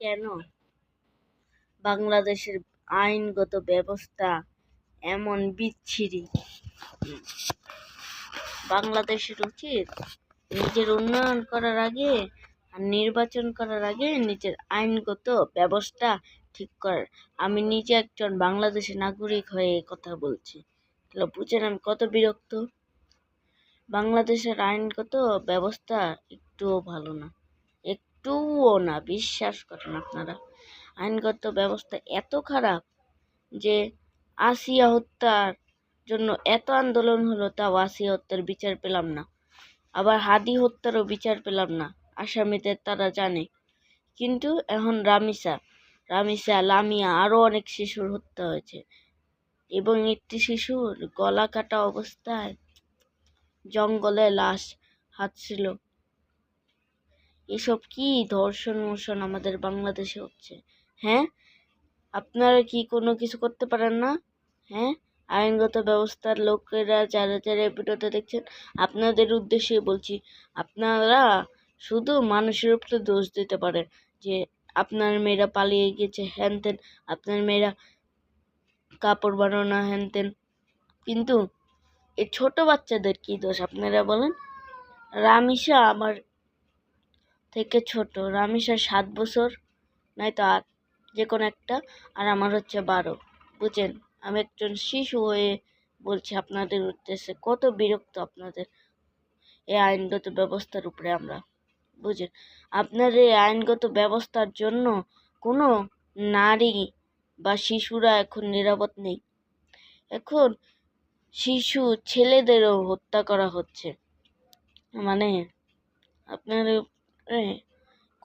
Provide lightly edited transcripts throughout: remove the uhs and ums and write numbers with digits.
কেন বাংলাদেশের আইনগত ব্যবস্থা এমন বিচ্ছিরি? বাংলাদেশের উচিত নিজের উন্নয়ন করার আগে আর নির্বাচন করার আগে নিজের আইনগত ব্যবস্থা ঠিক করার। আমি নিজে একজন বাংলাদেশের নাগরিক হয়ে কথা বলছি, তাহলে বুঝেন আমি কত বিরক্ত। বাংলাদেশের আইনগত ব্যবস্থা একটুও ভালো না, একটুও না, বিশ্বাস করেন আপনারা। আইনগত ব্যবস্থা এত খারাপ যে আসিয়া হত্যার জন্য এত আন্দোলন হলো, তাও আসিয়া হত্যার বিচার পেলাম না। আবার হাদি হত্যারও বিচার পেলাম না, আসামিদের তারা জানে। কিন্তু এখন রামিসা, লামিয়া আরো অনেক শিশুর হত্যা হয়েছে, এবং একটি শিশুর গলা কাটা অবস্থায় জঙ্গলে লাশ হাঁটছিল। এসব কি ধর্ষণ মোশন আমাদের বাংলাদেশে হচ্ছে? হ্যাঁ, আপনারা কি কোনো কিছু করতে পারেন না? হ্যাঁ, আইনগত ব্যবস্থার লোকেরা যারা যারা ভিডিওটা দেখছেন, আপনাদের উদ্দেশ্যে বলছি, আপনারা শুধু মানুষের উপরে দোষ দিতে পারেন যে আপনার মেয়েরা পালিয়ে গেছে, হ্যান তেন, আপনার মেয়েরা কাপড় বানানো না, হ্যান তেন। কিন্তু এই ছোট বাচ্চাদের কি দোষ আপনারা বলেন? রামিসা আমার থেকে ছোট, রামিসা 7 বছর, নয়তো 8, যে কোনো একটা, আর আমার হচ্ছে 12। বুঝেন, আমি একজন শিশু হয়ে বলছি আপনাদের উদ্দেশ্যে, কত বিরক্ত আপনাদের এই আইনগত ব্যবস্থার উপরে আমরা। বুঝেন, আপনার এই আইনগত ব্যবস্থার জন্য কোনো নারী বা শিশুরা এখন নিরাপদ নেই। এখন শিশু ছেলেদেরও হত্যা করা হচ্ছে। মানে আপনার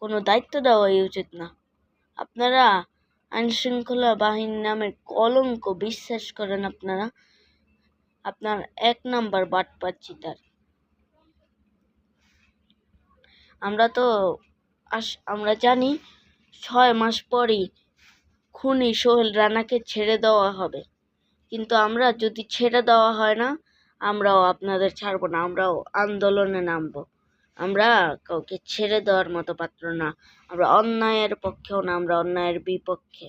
কোনো দায়িত্ব দেওয়াই উচিত না। আপনারা আইন শৃঙ্খলা বাহিনী নামের কলঙ্ক, বিশ্বাস করেন আপনারা, আপনার 1 নাম্বার বাটপার চিটার। আমরা জানি 6 মাস পরই খুনি সোহেল রানাকে ছেড়ে দেওয়া হবে, কিন্তু আমরা যদি ছেড়ে দেওয়া হয় না, আমরাও আপনাদের ছাড়বো না, আমরাও আন্দোলনে নামবো। আমরা কাউকে ছেড়ে দেওয়ার মতো পাত্র না, আমরা অন্যায়ের পক্ষেও না, আমরা অন্যায়ের বিপক্ষে।